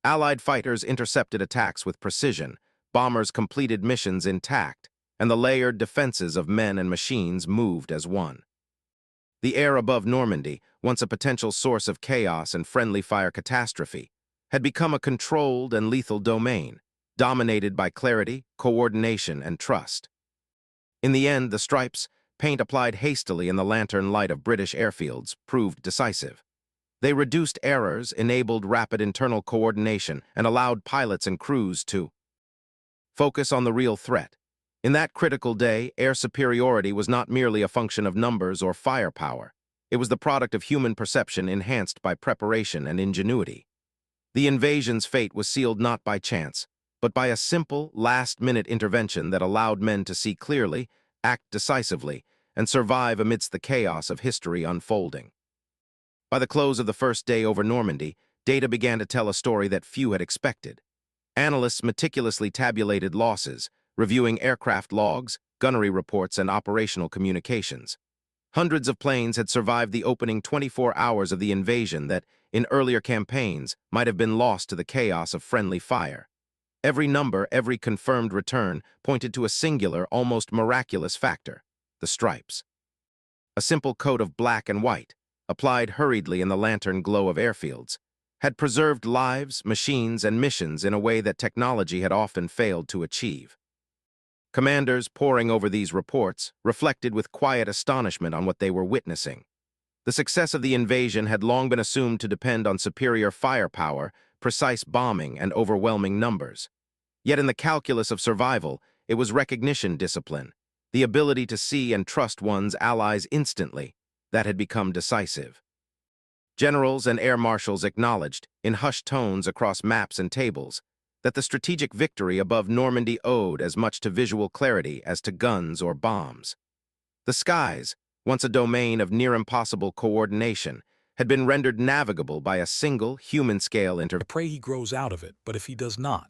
Allied fighters intercepted attacks with precision, bombers completed missions intact, and the layered defenses of men and machines moved as one. The air above Normandy, once a potential source of chaos and friendly fire catastrophe, had become a controlled and lethal domain, dominated by clarity, coordination, and trust. In the end, the stripes, paint applied hastily in the lantern light of British airfields, proved decisive. They reduced errors, enabled rapid internal coordination, and allowed pilots and crews to focus on the real threat. In that critical day, air superiority was not merely a function of numbers or firepower. It was the product of human perception enhanced by preparation and ingenuity. The invasion's fate was sealed not by chance, but by a simple, last-minute intervention that allowed men to see clearly, act decisively, and survive amidst the chaos of history unfolding. By the close of the first day over Normandy, data began to tell a story that few had expected. Analysts meticulously tabulated losses, reviewing aircraft logs, gunnery reports, and operational communications. Hundreds of planes had survived the opening 24 hours of the invasion that, in earlier campaigns, might have been lost to the chaos of friendly fire. Every number, every confirmed return pointed to a singular, almost miraculous factor: the stripes. A simple coat of black and white, applied hurriedly in the lantern glow of airfields, had preserved lives, machines, and missions in a way that technology had often failed to achieve. Commanders poring over these reports reflected with quiet astonishment on what they were witnessing. The success of the invasion had long been assumed to depend on superior firepower, precise bombing, and overwhelming numbers. Yet in the calculus of survival, it was recognition discipline, the ability to see and trust one's allies instantly, that had become decisive. Generals and air marshals acknowledged, in hushed tones across maps and tables, that the strategic victory above Normandy owed as much to visual clarity as to guns or bombs. The skies, once a domain of near-impossible coordination, had been rendered navigable by a single, human-scale I pray he grows out of it, but if he does not,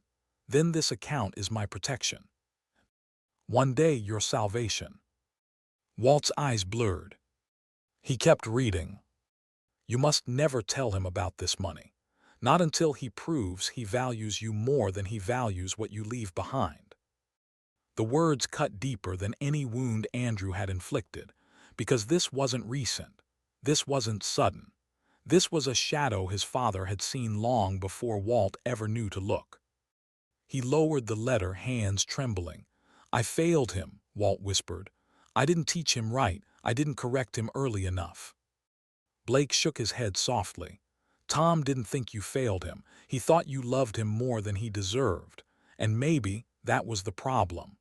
then this account is my protection. One day your salvation. Walt's eyes blurred. He kept reading. You must never tell him about this money. Not until he proves he values you more than he values what you leave behind. The words cut deeper than any wound Andrew had inflicted, because this wasn't recent. This wasn't sudden. This was a shadow his father had seen long before Walt ever knew to look. He lowered the letter, hands trembling. I failed him, Walt whispered. I didn't teach him right. I didn't correct him early enough. Blake shook his head softly. Tom didn't think you failed him. He thought you loved him more than he deserved. And maybe that was the problem.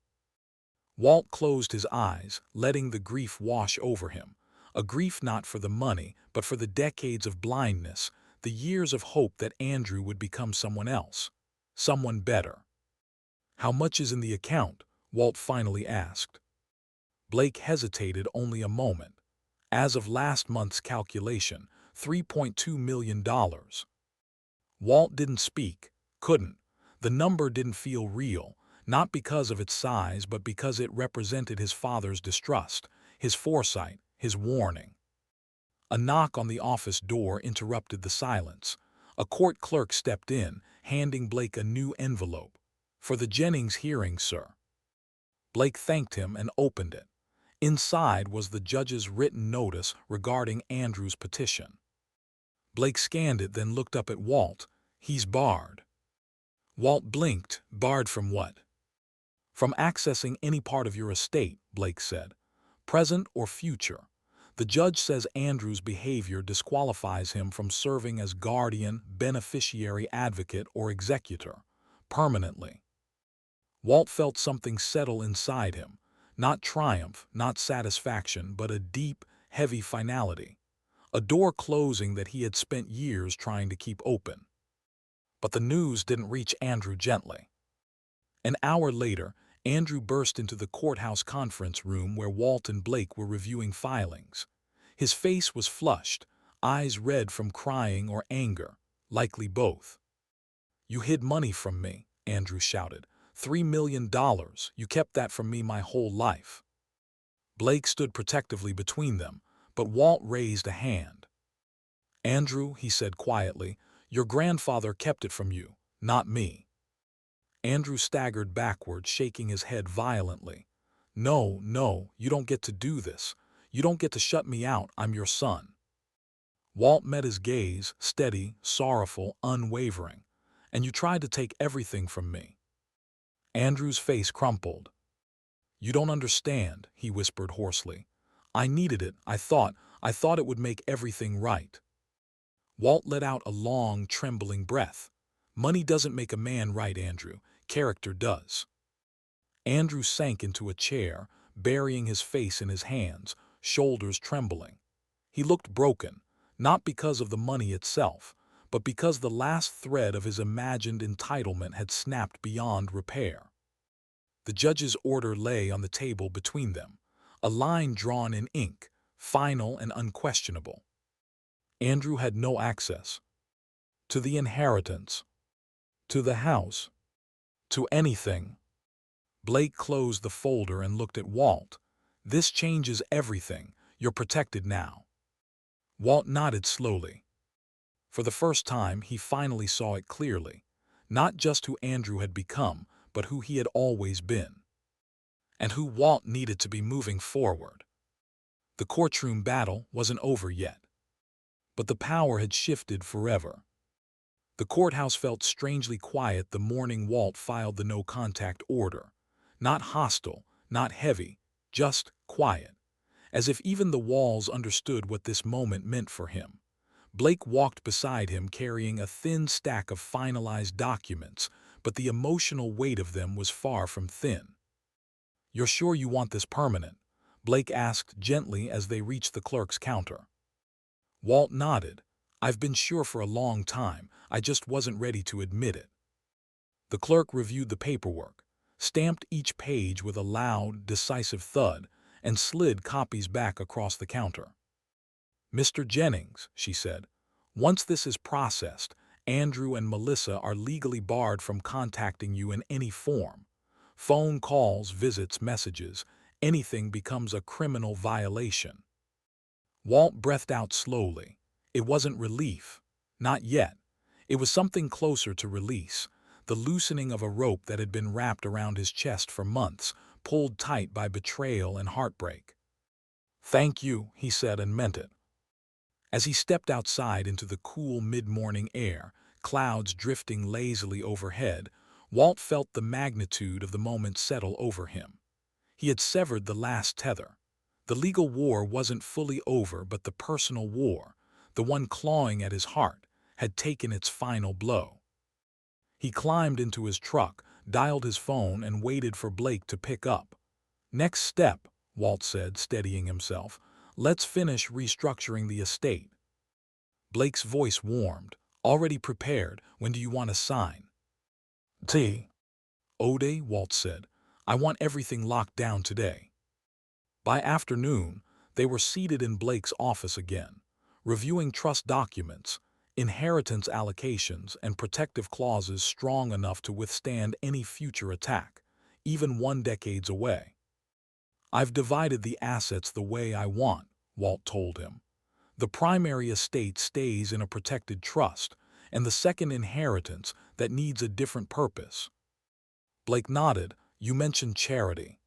Walt closed his eyes, letting the grief wash over him. A grief not for the money, but for the decades of blindness, the years of hope that Andrew would become someone else, someone better. How much is in the account? Walt finally asked. Blake hesitated only a moment. As of last month's calculation, $3.2 million. Walt didn't speak, couldn't. The number didn't feel real, not because of its size, but because it represented his father's distrust, his foresight, his warning. A knock on the office door interrupted the silence. A court clerk stepped in, handing Blake a new envelope. For the Jennings hearing, sir. Blake thanked him and opened it. Inside was the judge's written notice regarding Andrew's petition. Blake scanned it, then looked up at Walt. He's barred. Walt blinked. Barred from what? From accessing any part of your estate, Blake said. Present or future. The judge says Andrew's behavior disqualifies him from serving as guardian, beneficiary, advocate, or executor, permanently. Walt felt something settle inside him. Not triumph, not satisfaction, but a deep, heavy finality. A door closing that he had spent years trying to keep open. But the news didn't reach Andrew gently. An hour later, Andrew burst into the courthouse conference room where Walt and Blake were reviewing filings. His face was flushed, eyes red from crying or anger, likely both. You hid money from me, Andrew shouted. $3 million. You kept that from me my whole life. Blake stood protectively between them, but Walt raised a hand. Andrew, he said quietly, your grandfather kept it from you, not me. Andrew staggered backward, shaking his head violently. No, no, you don't get to do this. You don't get to shut me out. I'm your son. Walt met his gaze, steady, sorrowful, unwavering. And you tried to take everything from me. Andrew's face crumpled. You don't understand, he whispered hoarsely. I needed it. I thought it would make everything right. Walt let out a long, trembling breath. Money doesn't make a man right, Andrew. Character does. Andrew sank into a chair, burying his face in his hands, shoulders trembling. He looked broken, not because of the money itself, but because the last thread of his imagined entitlement had snapped beyond repair. The judge's order lay on the table between them, a line drawn in ink, final and unquestionable. Andrew had no access to the inheritance, to the house, to anything. Blake closed the folder and looked at Walt. This changes everything. You're protected now. Walt nodded slowly. For the first time, he finally saw it clearly. Not just who Andrew had become, but who he had always been. And who Walt needed to be moving forward. The courtroom battle wasn't over yet. But the power had shifted forever. The courthouse felt strangely quiet the morning Walt filed the no-contact order. Not hostile, not heavy, just quiet. As if even the walls understood what this moment meant for him. Blake walked beside him carrying a thin stack of finalized documents, but the emotional weight of them was far from thin. "You're sure you want this permanent?" Blake asked gently as they reached the clerk's counter. Walt nodded. "I've been sure for a long time, I just wasn't ready to admit it." The clerk reviewed the paperwork, stamped each page with a loud, decisive thud, and slid copies back across the counter. "Mr. Jennings," she said, "once this is processed, Andrew and Melissa are legally barred from contacting you in any form. Phone calls, visits, messages, anything becomes a criminal violation." Walt breathed out slowly. It wasn't relief. Not yet. It was something closer to release, the loosening of a rope that had been wrapped around his chest for months, pulled tight by betrayal and heartbreak. "Thank you," he said and meant it. As he stepped outside into the cool mid-morning air, clouds drifting lazily overhead, Walt felt the magnitude of the moment settle over him. He had severed the last tether. The legal war wasn't fully over, but the personal war, the one clawing at his heart, had taken its final blow. He climbed into his truck, dialed his phone, and waited for Blake to pick up. "Next step," Walt said, steadying himself. "Let's finish restructuring the estate." Blake's voice warmed. "Already prepared. When do you want to sign?" "Ode," Walt said. "I want everything locked down today." By afternoon, they were seated in Blake's office again, reviewing trust documents, inheritance allocations, and protective clauses strong enough to withstand any future attack, even 1 decade away. "I've divided the assets the way I want," Walt told him. "The primary estate stays in a protected trust, and the second inheritance that needs a different purpose." Blake nodded. "You mentioned charity."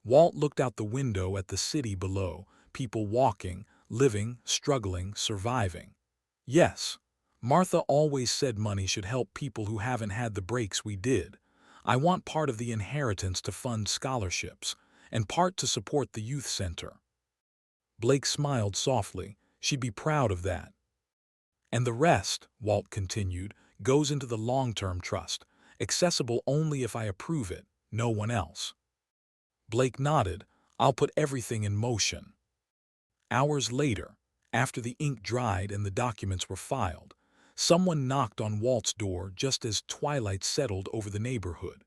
Walt looked out the window at the city below, people walking, living, struggling, surviving. "Yes, Martha always said money should help people who haven't had the breaks we did. I want part of the inheritance to fund scholarships, and part to support the youth center." Blake smiled softly. "She'd be proud of that." "And the rest," Walt continued, "goes into the long-term trust, accessible only if I approve it, no one else." Blake nodded. "I'll put everything in motion." Hours later, after the ink dried and the documents were filed, someone knocked on Walt's door just as twilight settled over the neighborhood.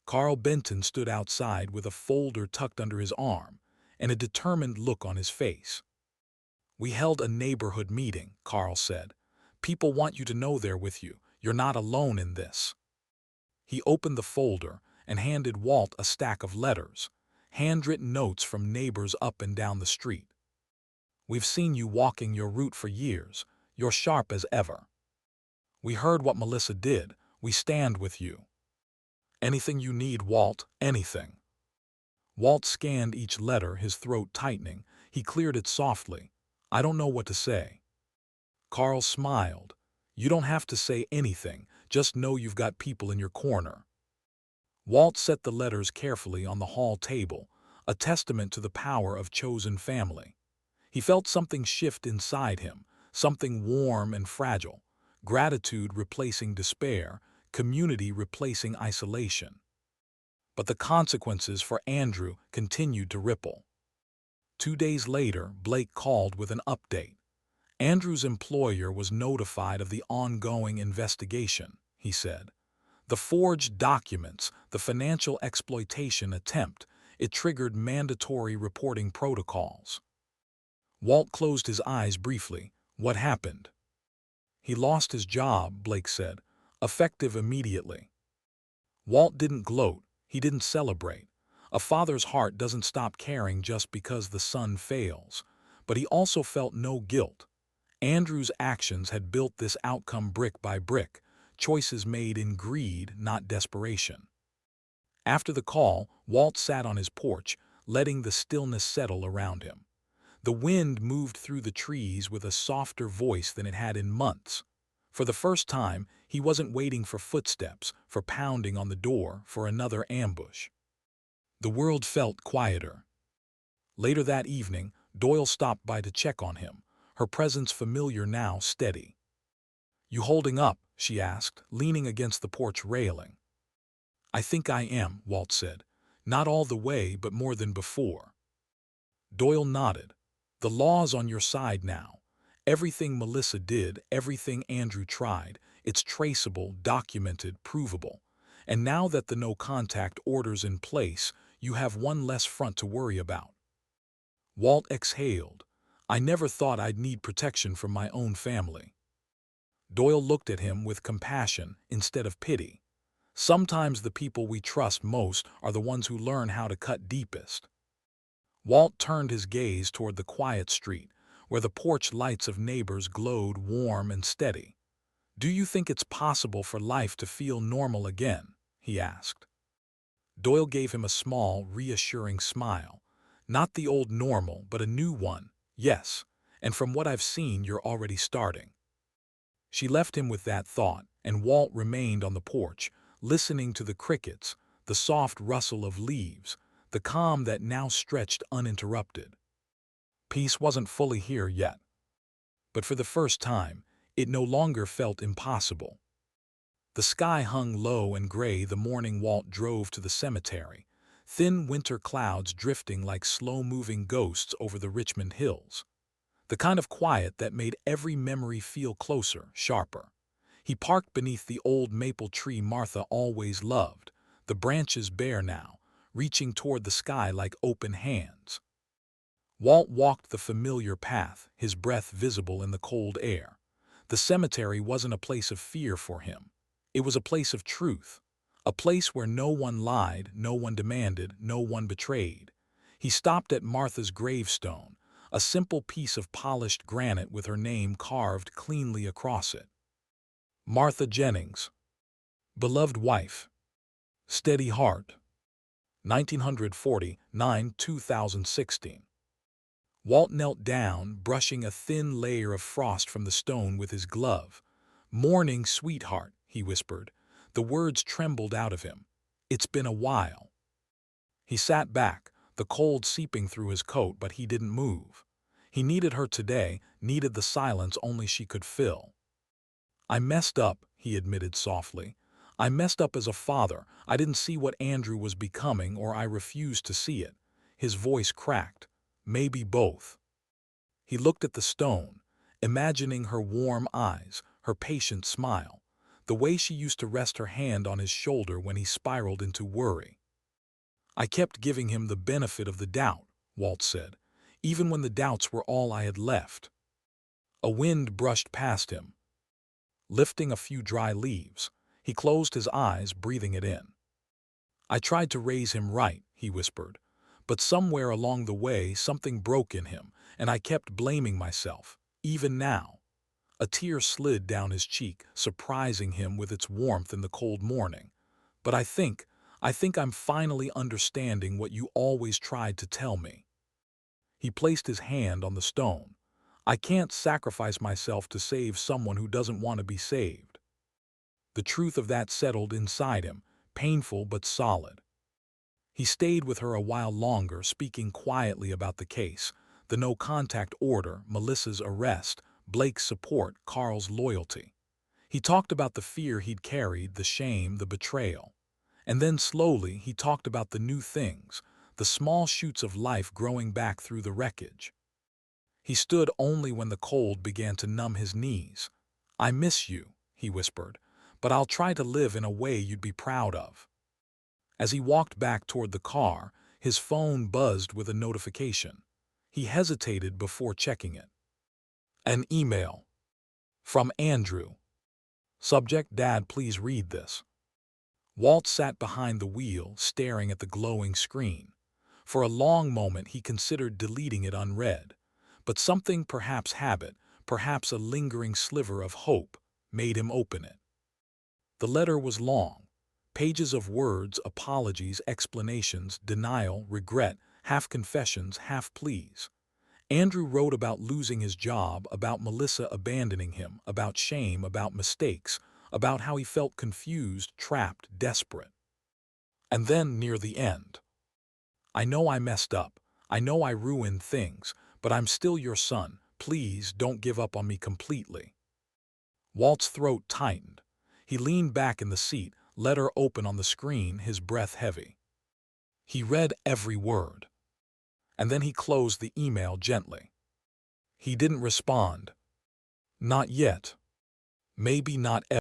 Carl Benton stood outside with a folder tucked under his arm and a determined look on his face. "We held a neighborhood meeting," Carl said. "People want you to know they're with you. You're not alone in this." He opened the folder and handed Walt a stack of letters, handwritten notes from neighbors up and down the street. "We've seen you walking your route for years. You're sharp as ever. We heard what Melissa did. We stand with you. Anything you need, Walt, anything." Walt scanned each letter, his throat tightening. He cleared it softly. "I don't know what to say." Carl smiled. "You don't have to say anything. Just know you've got people in your corner." Walt set the letters carefully on the hall table, a testament to the power of chosen family. He felt something shift inside him, something warm and fragile, gratitude replacing despair, community replacing isolation. But the consequences for Andrew continued to ripple. 2 days later, Blake called with an update. Andrew's employer was notified of the ongoing investigation, he said. The forged documents, the financial exploitation attempt, it triggered mandatory reporting protocols. Walt closed his eyes briefly. What happened? "He lost his job," Blake said, "effective immediately." Walt didn't gloat. He didn't celebrate. A father's heart doesn't stop caring just because the son fails. But he also felt no guilt. Andrew's actions had built this outcome brick by brick, choices made in greed, not desperation. After the call, Walt sat on his porch, letting the stillness settle around him. The wind moved through the trees with a softer voice than it had in months. For the first time, he wasn't waiting for footsteps, for pounding on the door, for another ambush. The world felt quieter. Later that evening, Doyle stopped by to check on him, her presence familiar now, steady. "You holding up?" she asked, leaning against the porch railing. "I think I am," Walt said. "Not all the way, but more than before." Doyle nodded. "The law's on your side now. Everything Melissa did, everything Andrew tried, it's traceable, documented, provable. And now that the no-contact order's in place, you have one less front to worry about." Walt exhaled. "I never thought I'd need protection from my own family." Doyle looked at him with compassion instead of pity. "Sometimes the people we trust most are the ones who learn how to cut deepest." Walt turned his gaze toward the quiet street, where the porch lights of neighbors glowed warm and steady. "Do you think it's possible for life to feel normal again?" he asked. Doyle gave him a small, reassuring smile. "Not the old normal, but a new one, yes. And from what I've seen, you're already starting." She left him with that thought, and Walt remained on the porch, listening to the crickets, the soft rustle of leaves, the calm that now stretched uninterrupted. Peace wasn't fully here yet. But for the first time, it no longer felt impossible. The sky hung low and gray the morning Walt drove to the cemetery, thin winter clouds drifting like slow-moving ghosts over the Richmond hills. The kind of quiet that made every memory feel closer, sharper. He parked beneath the old maple tree Martha always loved, the branches bare now, reaching toward the sky like open hands. Walt walked the familiar path, his breath visible in the cold air. The cemetery wasn't a place of fear for him. It was a place of truth, a place where no one lied, no one demanded, no one betrayed. He stopped at Martha's gravestone, a simple piece of polished granite with her name carved cleanly across it. Martha Jennings, beloved wife, steady heart, 1949–2016. Walt knelt down, brushing a thin layer of frost from the stone with his glove. "Morning, sweetheart," he whispered. The words trembled out of him. "It's been a while." He sat back, the cold seeping through his coat, but he didn't move. He needed her today, needed the silence only she could fill. "I messed up," he admitted softly. "I messed up as a father. I didn't see what Andrew was becoming, or I refused to see it." His voice cracked. "Maybe both." He looked at the stone, imagining her warm eyes, her patient smile, the way she used to rest her hand on his shoulder when he spiraled into worry. "I kept giving him the benefit of the doubt," Walt said, "even when the doubts were all I had left." A wind brushed past him, lifting a few dry leaves. He closed his eyes, breathing it in. "I tried to raise him right," he whispered, "but somewhere along the way something broke in him, and I kept blaming myself, even now." A tear slid down his cheek, surprising him with its warmth in the cold morning. "But I think I'm finally understanding what you always tried to tell me." He placed his hand on the stone. "I can't sacrifice myself to save someone who doesn't want to be saved." The truth of that settled inside him, painful but solid. He stayed with her a while longer, speaking quietly about the case, the no-contact order, Melissa's arrest, Blake's support, Carl's loyalty. He talked about the fear he'd carried, the shame, the betrayal. And then slowly he talked about the new things, the small shoots of life growing back through the wreckage. He stood only when the cold began to numb his knees. "I miss you," he whispered, "but I'll try to live in a way you'd be proud of." As he walked back toward the car, his phone buzzed with a notification. He hesitated before checking it. An email. From Andrew. Subject: Dad, please read this. Walt sat behind the wheel, staring at the glowing screen. For a long moment he considered deleting it unread. But something, perhaps habit, perhaps a lingering sliver of hope, made him open it. The letter was long. Pages of words, apologies, explanations, denial, regret, half confessions, half pleas. Andrew wrote about losing his job, about Melissa abandoning him, about shame, about mistakes, about how he felt confused, trapped, desperate. And then, near the end, I know I messed up. I know I ruined things, but I'm still your son. Please don't give up on me completely. Walt's throat tightened. He leaned back in the seat, letter open on the screen, his breath heavy. He read every word, and then he closed the email gently. He didn't respond. Not yet. Maybe not ever.